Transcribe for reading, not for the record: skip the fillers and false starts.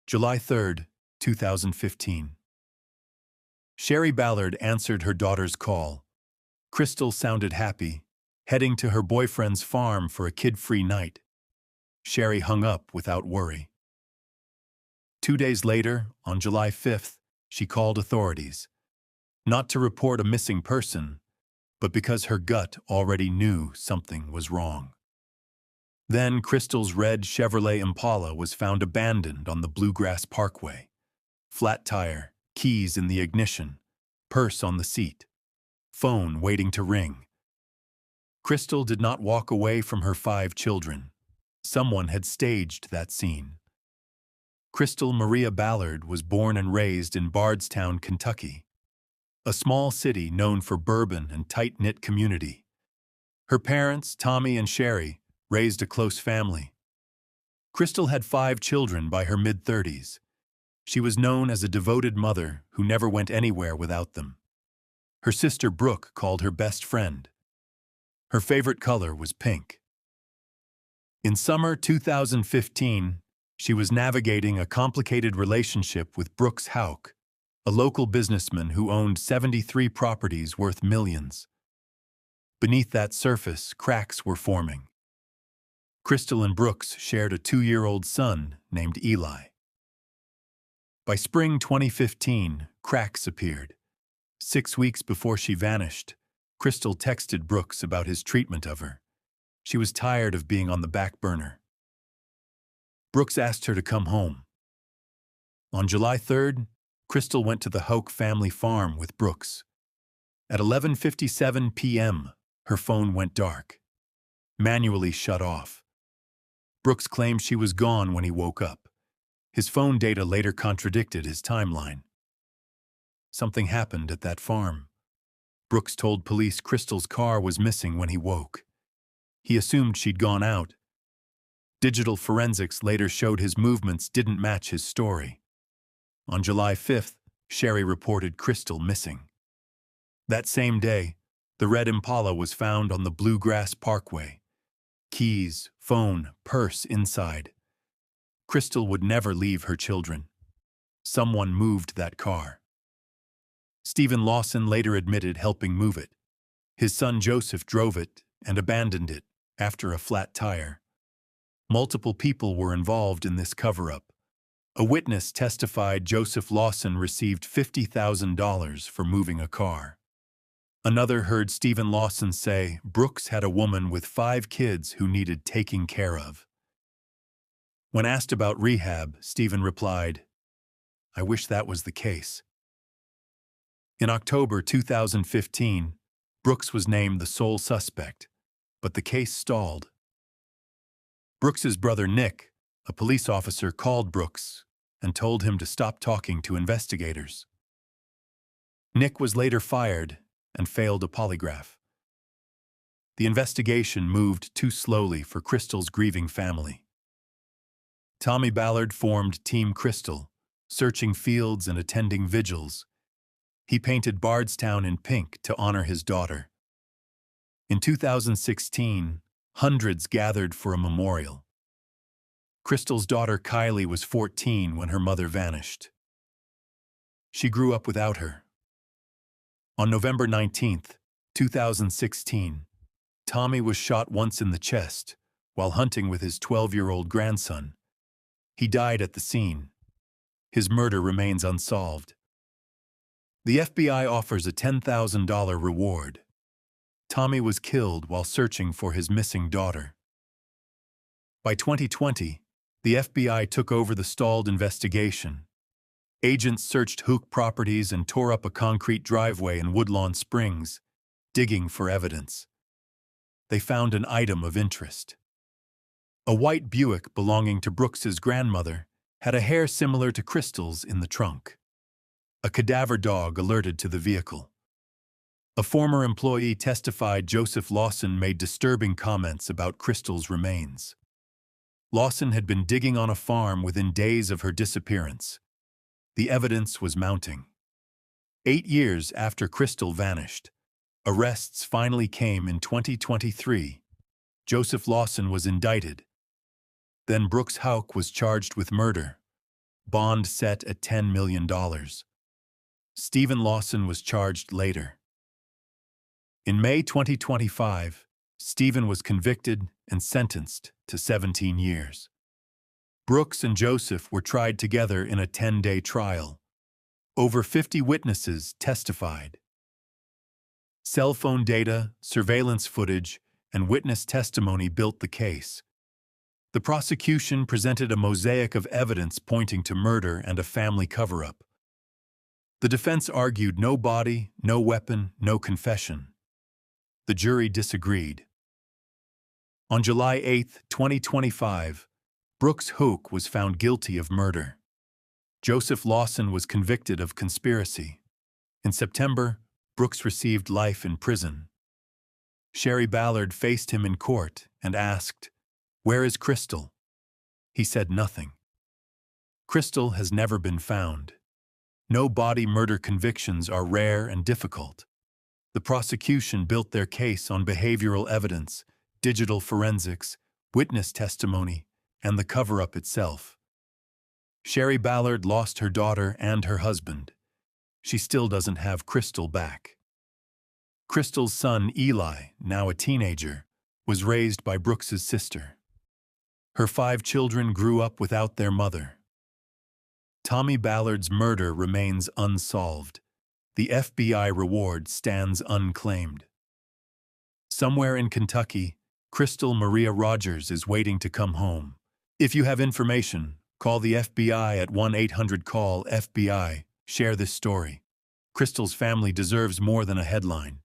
July 3, 2015. Sherry Ballard answered her daughter's call. Crystal sounded happy, heading to her boyfriend's farm for a kid-free night. Sherry hung up without worry. 2 days later, on July 5th, she called authorities. Not to report a missing person, but because her gut already knew something was wrong. Then Crystal's red Chevrolet Impala was found abandoned on the Blue Grass Parkway. Flat tire, keys in the ignition, purse on the seat, phone waiting to ring. Crystal did not walk away from her 5 children. Someone had staged that scene. Crystal Maria Ballard was born and raised in Bardstown, Kentucky, a small city known for bourbon and tight-knit community. Her parents, Tommy and Sherry, raised a close family. Crystal had 5 children by her mid-30s. She was known as a devoted mother who never went anywhere without them. Her sister Brooke called her best friend. Her favorite color was pink. In summer 2015, she was navigating a complicated relationship with Brooks Houck, a local businessman who owned 73 properties worth millions. Beneath that surface, cracks were forming. Crystal and Brooks shared a 2-year-old son named Eli. By spring 2015, cracks appeared. 6 weeks before she vanished, Crystal texted Brooks about his treatment of her. She was tired of being on the back burner. Brooks asked her to come home. On July 3rd, Crystal went to the Houck family farm with Brooks. At 11:57 p.m., her phone went dark, manually shut off. Brooks claimed she was gone when he woke up. His phone data later contradicted his timeline. Something happened at that farm. Brooks told police Crystal's car was missing when he woke. He assumed she'd gone out. Digital forensics later showed his movements didn't match his story. On July 5th, Sherry reported Crystal missing. That same day, the red Impala was found on the Blue Grass Parkway. Keys, phone, purse inside. Crystal would never leave her children. Someone moved that car. Stephen Lawson later admitted helping move it. His son Joseph drove it and abandoned it after a flat tire. Multiple people were involved in this cover-up. A witness testified Joseph Lawson received $50,000 for moving a car. Another heard Stephen Lawson say Brooks had a woman with 5 kids who needed taking care of. When asked about rehab, Stephen replied, "I wish that was the case." In October 2015, Brooks was named the sole suspect, but the case stalled. Brooks's brother Nick, a police officer, called Brooks and told him to stop talking to investigators. Nick was later fired and failed a polygraph. The investigation moved too slowly for Crystal's grieving family. Tommy Ballard formed Team Crystal, searching fields and attending vigils. He painted Bardstown in pink to honor his daughter. In 2016, hundreds gathered for a memorial. Crystal's daughter Kylie was 14 when her mother vanished. She grew up without her. On November 19, 2016, Tommy was shot once in the chest while hunting with his 12-year-old grandson. He died at the scene. His murder remains unsolved. The FBI offers a $10,000 reward. Tommy was killed while searching for his missing daughter. By 2020, the FBI took over the stalled investigation. Agents searched Houck properties and tore up a concrete driveway in Woodlawn Springs, digging for evidence. They found an item of interest. A white Buick belonging to Brooks's grandmother had a hair similar to Crystal's in the trunk. A cadaver dog alerted to the vehicle. A former employee testified Joseph Lawson made disturbing comments about Crystal's remains. Lawson had been digging on a farm within days of her disappearance. The evidence was mounting. 8 years after Crystal vanished, arrests finally came in 2023. Joseph Lawson was indicted. Then Brooks Houck was charged with murder. bond set at $10 million. Stephen Lawson was charged later. In May 2025, Stephen was convicted and sentenced to 17 years. Brooks and Joseph were tried together in a 10-day trial. Over 50 witnesses testified. Cell phone data, surveillance footage, and witness testimony built the case. The prosecution presented a mosaic of evidence pointing to murder and a family cover-up. The defense argued no body, no weapon, no confession. The jury disagreed. On July 8, 2025, Brooks Houck was found guilty of murder. Joseph Lawson was convicted of conspiracy. In September, Brooks received life in prison. Sherry Ballard faced him in court and asked, "Where is Crystal?" He said nothing. Crystal has never been found. No body murder convictions are rare and difficult. The prosecution built their case on behavioral evidence, digital forensics, witness testimony, and the cover-up itself. Sherry Ballard lost her daughter and her husband. She still doesn't have Crystal back. Crystal's son, Eli, now a teenager, was raised by Brooks's sister. Her 5 children grew up without their mother. Tommy Ballard's murder remains unsolved. The FBI reward stands unclaimed. Somewhere in Kentucky, Crystal Maria Rogers is waiting to come home. If you have information, call the FBI at 1-800-CALL-FBI. Share this story. Crystal's family deserves more than a headline.